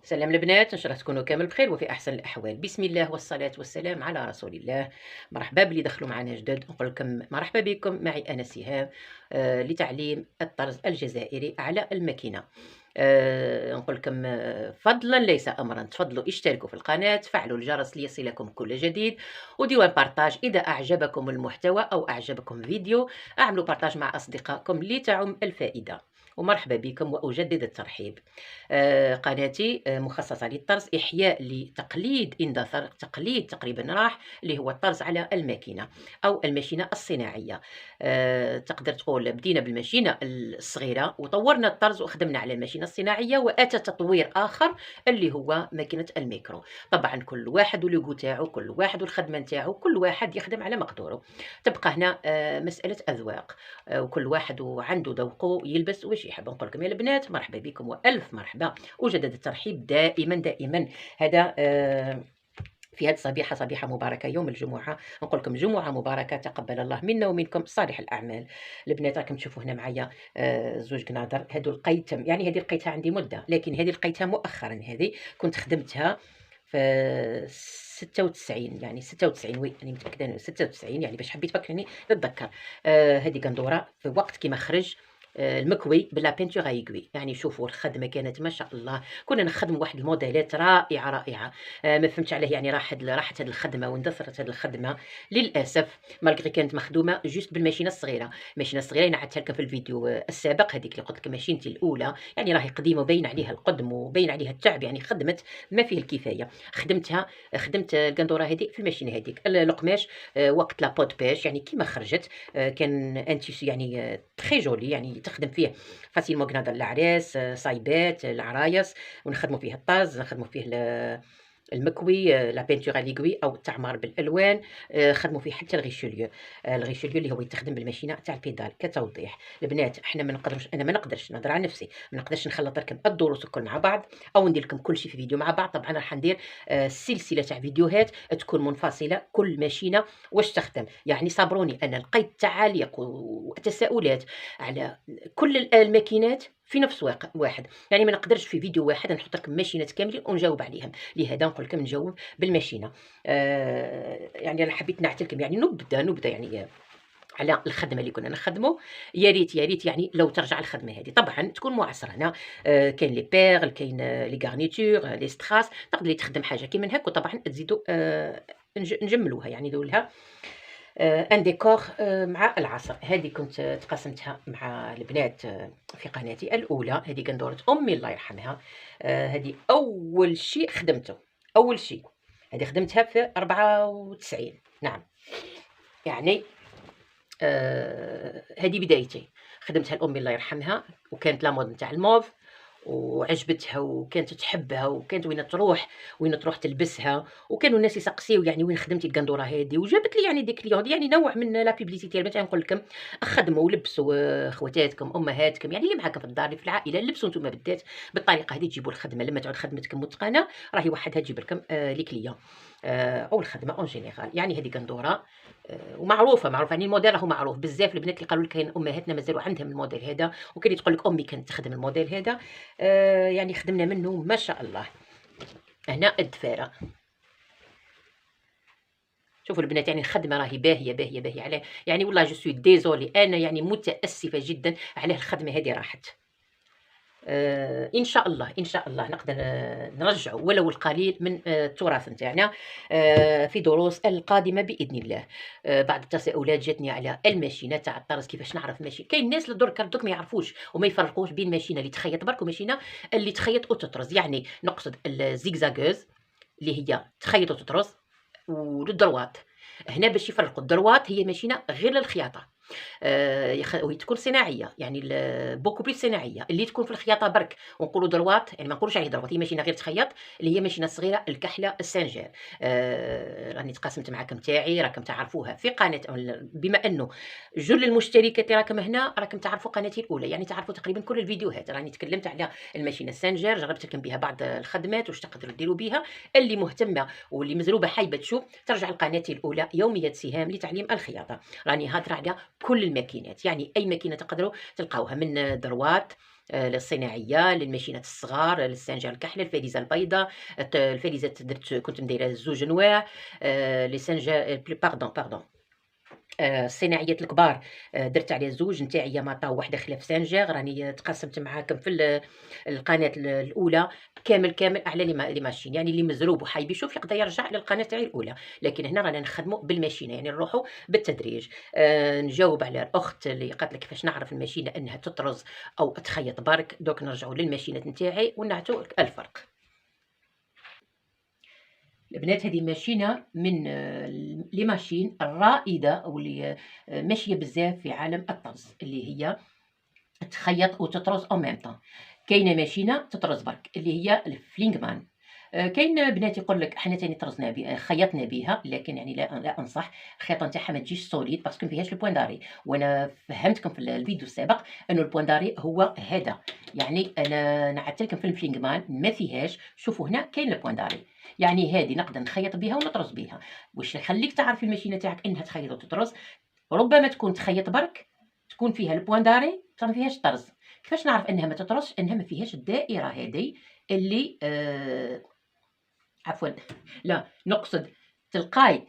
سلام البنات، ان شاء الله تكونوا كامل بخير وفي احسن الاحوال. بسم الله والصلاه والسلام على رسول الله. مرحبا باللي دخلوا معنا جدد، نقول لكم مرحبا بكم. معي انا سهام لتعليم الطرز الجزائري على الماكينه. نقول لكم فضلا ليس امرا، تفضلوا اشتركوا في القناه، فعلوا الجرس ليصلكم كل جديد، وديروا بارطاج اذا اعجبكم المحتوى او اعجبكم فيديو. اعملوا بارطاج مع اصدقائكم لتعم الفائده. ومرحبا بكم واجدد الترحيب. قناتي مخصصة للطرز، إحياء لتقليد إندثر، تقليد تقريبا راح، اللي هو الطرز على الماكينة أو الماشينة الصناعية. تقدر تقول بدينا بالماشينة الصغيرة وطورنا الطرز وخدمنا على الماشينة الصناعية، وأتى تطوير آخر اللي هو ماكينة الميكرو. طبعا كل واحد واللوغو تاعو، كل واحد والخدمة نتاعو، كل واحد يخدم على مقدوره. تبقى هنا مسألة أذواق، وكل واحد وعنده ذوقه يلبس واش يحب. نقول لكم يا البنات مرحبا بكم والف مرحبا، وجدد الترحيب دائما دائما. هذا في هذه الصبيحة، صبيحة مباركة، يوم الجمعة. نقول لكم جمعة مباركة، تقبل الله منا ومنكم صالح الأعمال. البنات راكم تشوفوا هنا معايا زوج قناضر، هادو لقيتهم، يعني هذه لقيتها عندي مدة، لكن هذه لقيتها مؤخرا. هذه كنت خدمتها في 96، يعني 96 وي، يعني متأكدة 96، يعني باش حبيت فكرني نتذكر. هذه قندورة في وقت كيما خرج المكوي بلا بينتور ايغوي. يعني شوفوا الخدمه كانت ما شاء الله، كنا نخدم واحد الموديلات رائعه رائعه. ما فهمتش عليه يعني راحت هذه الخدمه واندثرت هذه الخدمه للاسف، مالغري كانت مخدومه جوست بالماشينه الصغيره. الماشينه الصغيره انا عدتها لكم في الفيديو السابق، هذيك اللي قلت لكم ماشينتي الاولى، يعني راهي قديمه وبين عليها القدم وبين عليها التعب، يعني خدمت ما فيه الكفايه. خدمت القندوره هذه في الماشينه هذيك القماش وقت لا بوت بيش، يعني كيما خرجت كان انتي يعني تري جولي، يعني تخدم فيه فاسيلمون كنادر العراس، صايبات العرايس، ونخدموا فيه الطاز، نخدموا فيه المكوي، لا بينتور ليغوي او التعمار بالالوان. خدموا فيه حتى الغيشوليو، الغيشوليو اللي هو يتخدم بالماشينه تاع البيدال. كتوضيح البنات، احنا ما نقدرش، انا ما نقدرش نهضر على نفسي، ما نقدرش نخلط لكم الدروس الكل مع بعض او ندير لكم كل شيء في فيديو مع بعض. طبعا راح ندير سلسله تاع فيديوهات تكون منفصله، كل ماشينه واش تخدم. يعني صبروني، انا لقيت تعاليق وتساؤلات على كل الماكينات في نفس واحد، يعني ما نقدرش في فيديو واحد نحط لكم ماشينات كاملين ونجاوب عليهم. لهذا نقول لكم نجاوب بالماشينه. يعني انا حبيت نعت لكم، يعني نبدا يعني على الخدمه اللي كنا نخدموا. يا ريت يا ريت يعني لو ترجع الخدمه هذه، طبعا تكون معصره. هنا كاين لي بيرل، كاين لي غارنيتور، لي ستراس، تقدري تخدم حاجه كيما هكا، وطبعا تزيدوا نجملوها، يعني نديروا لها ان ديكور مع العصر. هذه كنت تقاسمتها مع البنات في قناتي الاولى. هذه قندوره امي الله يرحمها. هذه اول شيء خدمته، اول شيء هذه خدمتها في 94. نعم، يعني هذه بدايتي، خدمتها لامي الله يرحمها، وكانت لا مود نتاع الموف، وعجبتها وكانت تحبها، وكانت وين تروح تلبسها، وكانوا الناس يسقسيو يعني وين خدمتي القندوره هذه، وجابت لي يعني دي كليون، يعني نوع من لا بيبليسيتي. مثلا نقول لكم خدموا ولبسوا خواتاتكم امهاتكم، يعني اللي معاكم في الدار اللي في العائله، لبسوا انتم بالذات بالطريقه هذه، تجيبوا الخدمه لما تعود خدمتكم متقنه راهي وحدها تجيب لكم لي كليون او الخدمه اون جينيرال. يعني هذه قندوره ومعروفه يعني الموديل راهو معروف بزاف. البنات اللي قالوا لك كاين امهاتنا مازالوا عندهم الموديل هذا، وكاين اللي تقول لك امي كانت تخدم الموديل هذا. يعني خدمنا منه ما شاء الله. هنا الدفاره، شوفوا البنات، يعني الخدمه راهي باهيه باهيه باهيه عليه، يعني والله جو سوي ديزولي، انا يعني متاسفه جدا على الخدمه هذه راحت. ان شاء الله ان شاء الله نقدر نرجعوا ولو القليل من التراث نتاعنا في دروس القادمه باذن الله. بعض التساؤلات جاتني على الماشينه تاع الطرز، كيفاش نعرف ماشينه. كاين ناس درك ما يعرفوش وما يفرقوش بين ماشينه اللي تخيط برك وماشينه اللي تخيط وتطرز. يعني نقصد الزيكزاغوز اللي هي تخيط وتطرز، والدروات. هنا باش يفرقوا، الدروات هي ماشينه غير للخياطه، وهي تكون صناعيه، يعني بوكو بليس صناعيه، اللي تكون في الخياطه برك ونقولوا دروات، يعني ما نقولوش عليه دروات، هي ماشينه غير تخيط، اللي هي ماشينه صغيره الكحله السانجير. راني تقاسمت معاكم تاعي، راكم تعرفوها في قناه، بما انه جل المشتركات اللي راكم هنا راكم تعرفوا قناتي الاولى، يعني تعرفوا تقريبا كل الفيديوهات. راني تكلمت على الماشينه السانجير، جربت لكم بها بعض الخدمات واش تقدروا ديروا بها. اللي مهتمه واللي مزروبه حايبه تشوف، ترجع لقناتي الاولى يوميات سهام لتعليم الخياطه. راني هادره على كل الماكينات، يعني اي ماكينه تقدروا تلقاوها، من دروات الصناعيه، للماشينات الصغار، للسنجه الكحله، الفريزه البيضاء، الفريزات كنت مدايره زوج انواع، لي سنجه باردون الصناعيات الكبار، درت عليها زوج، نتاعي ياماتا وواحده خلاف سانجير، راني تقاسمت معاكم في القناه الاولى كامل على لي ماشين، يعني اللي مزروب وحايب يشوف يقدر يرجع للقناه تاعي الاولى، لكن هنا رانا نخدموا بالماشينه، يعني نروحوا بالتدريج. نجاوب على الاخت اللي قالت لك كيفاش نعرف الماشينه انها تطرز او تخيط برك. دوك نرجعوا للماشينات نتاعي ونعطوا الفرق. البنات هذه ماشينة من لي ماشين الرائدة أو اللي ماشية بزاف في عالم الطرز، اللي هي تخيط وتطرز او ميم طون. كاينه ماشينه تطرز برك اللي هي الفلينغمان. كاين بنات يقول لك حنا تاني طرزنا بها خيطنا بها، لكن يعني لا انصح. الخياطه نتاعها ما تجيش سوليد باسكو ما فيهاش البوان داري، وانا فهمتكم في الفيديو السابق انه البوان داري هو هذا. يعني انا نعدت لكم في الفلينغمان ما فيهاش. شوفوا هنا كاين البوان داري، يعني هذه نقدر نخيط بها ونطرز بها. واش يخليك تعرف الماشينه تاعك انها تخيط وتطرز؟ ربما تكون تخيط برك، تكون فيها البوان داري ما فيهاش طرز. كيفاش نعرف انها ما تطرزش؟ انها ما فيهاش الدائره هذه اللي عفوا لا نقصد تلقاي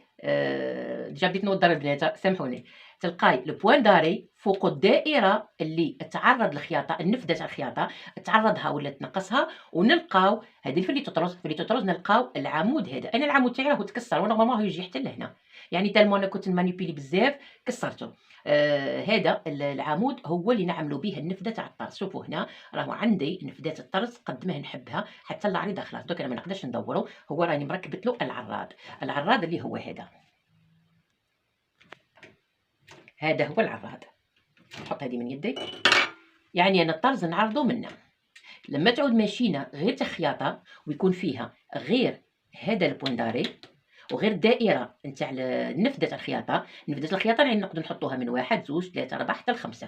ديجا بديت نوضر البنات سامحوني. تلقاي البوان داري فوق الدائره اللي تعرض الخياطه، النفذه تاع الخياطه تعرضها ولا تنقصها، ونلقاو هذه في اللي تطرز. في اللي تطرز نلقاو العمود هذا. انا العمود تاعي راهو تكسر ونورمالمون يجي حتى لهنا، يعني تالمون انا كنت مانيبيلي بزاف كسرته. هذا العمود هو اللي نعملوا به النفذه تاع الطرز. شوفوا هنا راهو عندي نفذات الطرز قد ما نحبها، حتى العريضه خلاص دوك انا ما نقدرش ندورو. هو راني مركبت له العراض اللي هو هذا هو العراض. نحط هذه من يدي، يعني انا الطرز نعرضه منه. لما تعود ماشينه غير تخياطه ويكون فيها غير هذا البونداري وغير الدائره نتاع النفذه تاع الخياطه. نفذه الخياطه يعني نقدر نحطوها من 1 2 3 4 حتى ل5.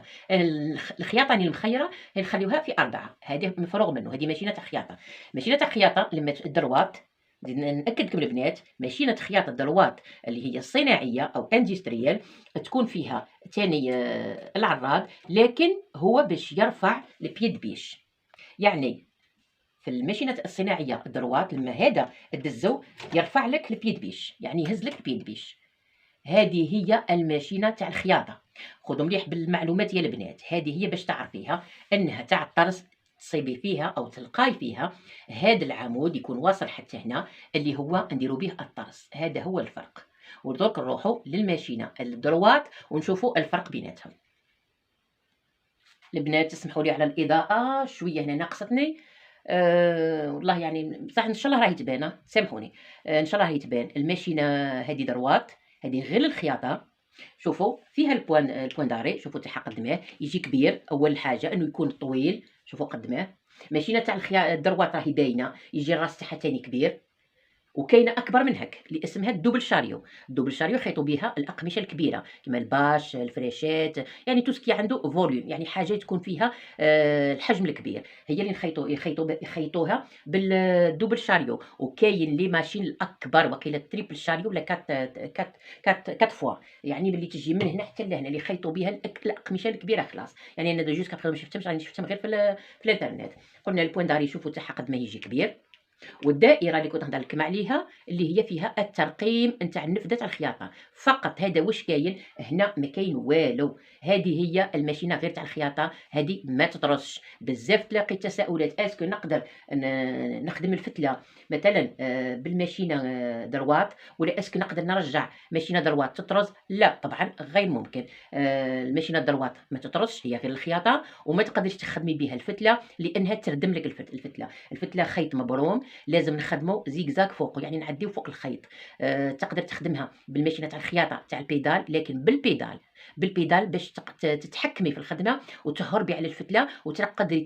الخياطه يعني المخيره نخليوها في 4. هذه مفروغ منه، هذه ماشينه تاع خياطه. ماشينه تاع خياطه لما دروات ناكد لكم البنات، ماشينه خياطه دروات اللي هي الصناعيه او اندستريال تكون فيها ثاني العراض، لكن هو باش يرفع البيد بيش. يعني في الماشينات الصناعيه الدروات لما هذا الدزو يرفع لك البيد بيش، يعني يهز لك البيد بيش. هذه هي الماشينه تاع الخياطه. خذوا مليح بالمعلومات يا البنات، هذه هي باش تعرفيها انها تاع الطرز تصيبي فيها او تلقاي فيها هذا العمود يكون واصل حتى هنا اللي هو نديرو به الطرز. هذا هو الفرق. ودرك نروحوا للماشينه الدروات ونشوفوا الفرق بيناتهم. البنات تسمحوا لي على الاضاءه شويه هنا ناقصتني. والله يعني بصح ان شاء الله راهي تبان، سامحوني. ان شاء الله راهي تبان الماشينه هذه دروات، هذه غير الخياطه. شوفوا فيها البوان داري، شوفوا تاعها قدماه يجي كبير. اول حاجه انه يكون طويل، شوفوا قدماه. ماشينه تاع الدروات راهي باينه يجي الراس تاعها ثاني كبير، وكاينه اكبر من هك اللي اسمها الدوبل شاريو. الدوبل شاريو يخيطوا بها الاقمشه الكبيره كما الباش الفريشات، يعني توسكي عنده فوليوم، يعني حاجه تكون فيها الحجم الكبير، هي اللي يخيطوها بالدوبل شاريو. وكاين لي ماشين الاكبر وقيله تريبل شاريو ولا كات فوا، يعني باللي تجي من هنا حتى لهنا اللي يخيطوا بها الاقمشه الكبيره خلاص. يعني انا جوست كابخي ما شفتهمش، راني شفتهم غير في الانترنت. قلنا البوان داري شوفوا تاعها قد ما يجي كبير، والدائره اللي كنت نهضر لكم عليها اللي هي فيها الترقيم نتاع النفذه تاع الخياطه فقط. هذا واش كاين هنا؟ ما كاين والو. هذه هي الماشينه غير تاع الخياطه، هذه ما تطرسش. بزاف تلاقي تساؤلات، اسكو نقدر نخدم الفتله مثلا بالماشينه دروات، ولا اسكو نقدر نرجع ماشينه دروات تطرز؟ لا طبعا غير ممكن. الماشينه دروات ما تطرسش، هي غير الخياطه، وما تقدريش تخدمي بها الفتله لانها تردم لك الفتله خيط مبروم، لازم نخدمو زيكزاك فوقه، يعني نعديو فوق الخيط. تقدر تخدمها بالماشينه تاع الخياطه تاع البيدال، لكن بالبيدال باش تتحكمي في الخدمه وتهربي على الفتله وتقدري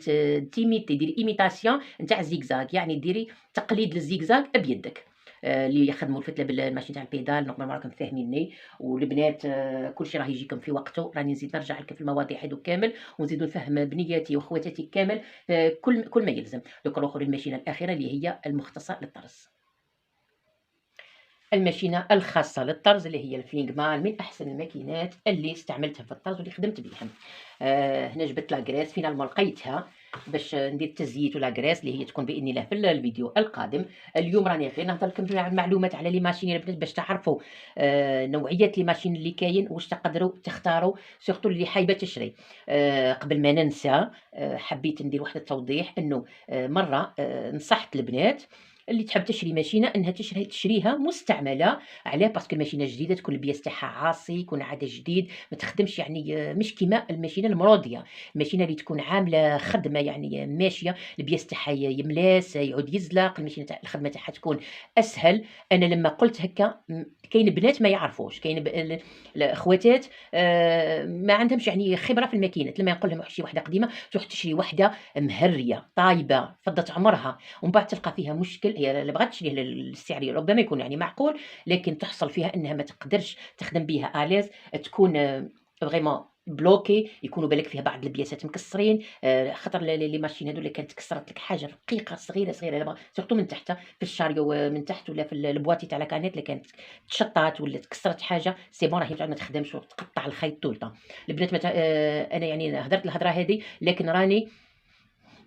ديري ايميتاسيون نتاع الزيكزاك، يعني ديري تقليد للزيكزاك بيدك. اللي يخدموا الفتله بالماشين تاع البيدال نورمالمون راكم فاهميني. والبنات كلشي راه يجيكم في وقته، راني نزيد نرجع لكم في المواضيع هذو كامل، ونزيدو نفهم بنياتي وخواتاتي كامل كل ما يلزم. دوك نروحوا للماشينه الاخيره اللي هي المختصه للطرز. الماشينه الخاصه للطرز اللي هي الفلينغمان، من احسن الماكينات اللي استعملتها في الطرز واللي خدمت بهم. هنا جبت لاكريس فينالمون لقيتها باش ندير التزييت ولا كريس اللي هي تكون باذن الله في الفيديو القادم. اليوم راني غير نهضر لكم معلومات على لي ماشين البنات باش تعرفوا نوعيه لي ماشين اللي كاين واش تقدروا تختاروا، سورتو اللي حايبه تشري. قبل ما ننسى حبيت ندير واحد التوضيح انه مره نصحت البنات اللي تحب تشري ماشينه انها تشريها مستعمله. علاه؟ باسكو الماشينه جديده تكون البياس تاعها عاصي، يكون عاد جديد، ما تخدمش يعني مش كيما الماشينه المروديه. الماشينه اللي تكون عامله خدمه يعني ماشيه، البياس تاعها يملاس يعود يزلق، الماشينه تاع الخدمه تاعها تكون اسهل. انا لما قلت هكا كاين بنات ما يعرفوش، كاين الاخواتات ما عندهمش يعني خبره في الماكينات. لما نقول لهم شي وحده قديمه تروح تشري وحده مهريه طايبه فضت عمرها، ومن بعد تلقى فيها مشكل. هي اللي بغات تشريه للسعر ربما يكون يعني معقول، لكن تحصل فيها انها ما تقدرش تخدم بها اليز، تكون فريمون بلوكي، يكونوا بالك فيها بعض البياسات مكسرين. خاطر لي ماشين هذو اللي كانت كسرت لك حاجه رقيقه صغيره صغيره سورتو من تحت في الشاريو من تحت ولا في البواطي تاع لاكانيت اللي كانت تشطات ولا تكسرت حاجه سي بون راهي ما تخدمش وتقطع الخيط طول الوقت. البنات انا يعني هضرت الهضره هذه، لكن راني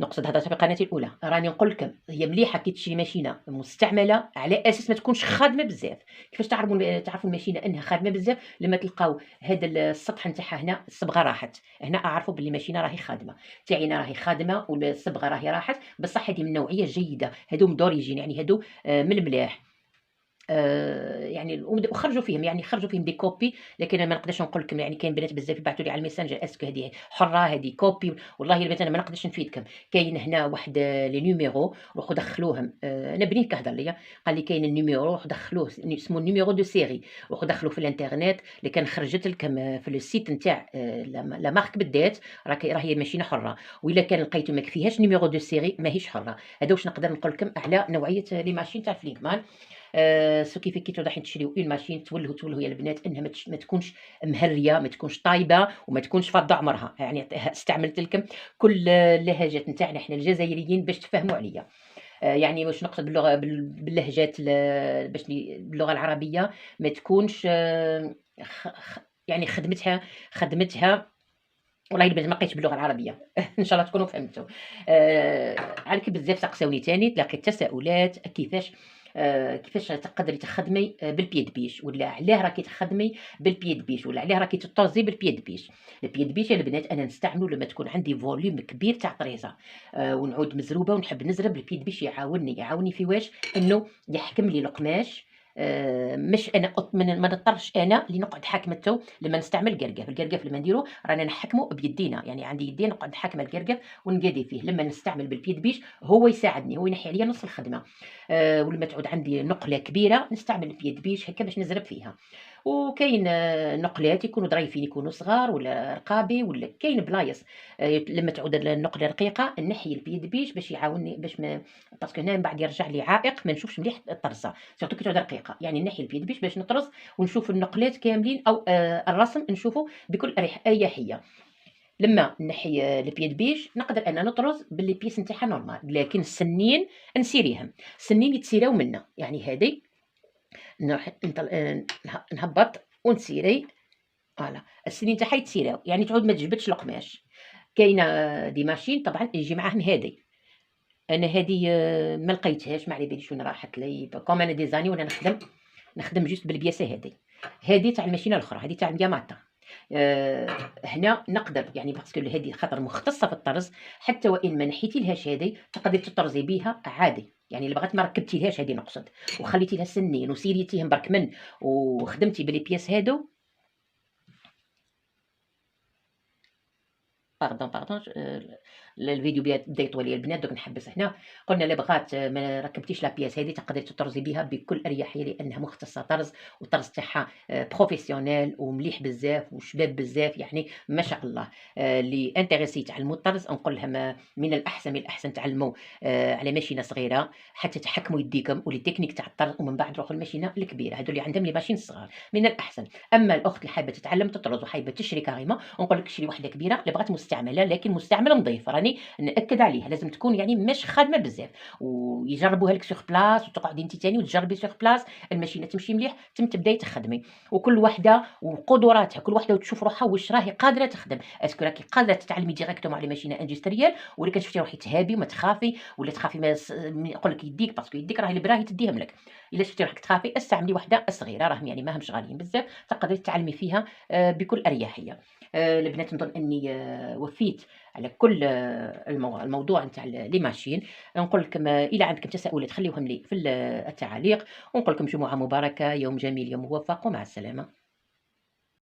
نقصد هذا في قناتي الاولى راني نقول لكم هي مليحه كي تشري ماشينه مستعمله على اساس ما تكونش خادمه بزاف. كيفاش تعرفوا الماشينه انها خادمه بزاف؟ لما تلقاو هذا السطح نتاعها هنا الصبغه راحت، هنا اعرفوا باللي الماشينه راهي خادمه. تاعينا راهي خادمه والصبغه راهي راحت، بصح هذه من نوعيه جيده، هذو من دوريجين يعني هذو من الملاح. يعني وخرجوا فيهم يعني خرجوا فيهم دي كوبي، لكن انا ما نقدرش نقول لكم يعني كاين بنات بزاف يبعثوا لي على الميسنجر اسكو هذه حره هذه كوبي. والله البنات انا ما نقدرش نفيدكم. كاين هنا واحد لي نيميرو روحوا دخلوهم. انا بنيت كهضر ليا قال لي كاين النيميرو روحوا دخلوه اسمه النيميرو دو سيري، روحوا دخلوه في الانترنت اللي كان خرجت لكم في السيت نتاع لا مارك بالذات راهي ماشينه حره. والا كان لقيتو ما كفيهاش نيميرو دو سيري ماهيش حره. هذا واش نقدر نقول لكم على نوعيه لي ماشين تاع فليكمان. سو كيف كي راح تشريو اون ماشين تولهوا يا البنات انها ما تكونش مهريه، ما تكونش طايبه، وما تكونش فاضه عمرها. يعني استعملت لكم كل اللهجات نتاعنا احنا الجزائريين باش تفهموا عليا. يعني واش نقصد باللهجات باش باللغه العربيه ما تكونش يعني خدمتها والله البنات ما لقيتش باللغه العربيه ان شاء الله تكونوا فهمتوا. عليك بزاف سقساوني تاني تلاقيت تساؤلات كيفاش تقدري تخدمي بالبيد بيش، ولا علاه راكي تخدمي بالبيد بيش، ولا علاه راكي تطرزي بالبيد بيش. البيد بيش يا البنات انا نستعملو لما تكون عندي فوليوم كبير تاع طريزه ونعود مزروبه ونحب نزرب. البيد بيش يعاوني في واش انه يحكم لي القماش. مش انا ما نضطرش انا اللي نقعد حاكمته لما نستعمل القرقف. القرقف لما نديرو رانا نحكمه بيدينا، يعني عندي يدين نقعد نحكم القرقف ونقادي فيه. لما نستعمل بالبيد بيش هو يساعدني، هو ينحي عليا نص الخدمه. ولما تعود عندي نقله كبيره نستعمل البيد بيش هكا باش نزرب فيها. وكاين نقلات يكونوا ظريفين يكونوا صغار ولا رقابي، ولا كاين بلايص لما تعود النقله رقيقه نحي البيد بيش باش يعاوني باش ما باسكو هنا من بعد يرجع لي عائق ما نشوفش مليح الطرزه سورتو كي تعود رقيقه. يعني نحي البيد بيش باش نطرز ونشوف النقلات كاملين او الرسم نشوفه بكل اريحيه. لما نحي البيد بيش نقدر انا نطرز باللي بيس نتاعها نورمال، لكن السنين نسيريهم، السنين يتسيراو منا. يعني هذه نهبط ونسيري فوالا السنين تاعها يتسيراو، يعني تعود ما تجبدش القماش. كاينه دي ماشين طبعا يجي معاهم هذه. انا هذه ما لقيتهاش، ما على باليش وين راحت لي كوم انا دي زاني وانا نخدم جوست بالبياسه هذه تاع الماشينه الاخرى، هذه تاع الياماتا. هنا نقدر يعني باسكو هذه خاطر مختصه في الطرز، حتى وان ما نحيتيلهاش هذه تقدري تطرزي بها عادي. يعني اللي بغات ما ركبتيلهاش هذه نقصد وخليتي لها سنين وسيريتيهم برك من وخدمتي بلي بياس هادو. باردون الفيديو بدا يطول يا البنات، دوك نحبس هنا. قلنا اللي بغات ما ركبتيش لا بياس هذه تقدري تطرزي بها بكل اريحيه لانها مختصه طرز، والطرز تاعها بروفيسيونيل ومليح بزاف وشباب بزاف. يعني ما شاء الله اللي انتريسي يتعلموا الطرز نقول لهم من الاحسن تعلموا على ماشينه صغيره حتى تحكموا يديكم ولي تكنيك تاع الطرز، ومن بعد روحوا الماشينه الكبيره. هذو اللي عندهم لي ماشين صغار من الاحسن. اما الاخت اللي حابه تتعلم تطرز وحابه تشري كاريمه نقول لك شري وحده كبيره اللي بغات مستعمله، لكن مستعمل نظيف. راني يعني نأكد عليه لازم تكون يعني مش خادمة بزاف، ويجربوها لك سوغ بلاص وتقعدي أنتِ تاني وتجربي سوغ بلاص، الماشينة تمشي مليح تبداي تخدمي، وكل وحدة وقدراتها، كل وحدة وتشوف روحها واش راهي قادرة تخدم، اسكو راكي قادرة تتعلمي ديريكتومون على ماشينة اندستريال ولا كتشوفي روحك تهابي وما تخافي ولا تخافي يقول لك يديك باسكو يديك راهي البراهي تديهم لك، إلا شفتي روحك تخافي استعملي وحدة صغيرة راهم يعني ماهمش غاليين بزاف تقدري تتعلمي فيها بكل أريحية. البنات نظن أني وفيت على كل الموضوع نتاع لي ماشين، نقول لكم إلا عندكم تساؤلات خليوهم لي في التعاليق، ونقول لكم جمعة مباركة، يوم جميل، يوم موفق، ومع السلامة.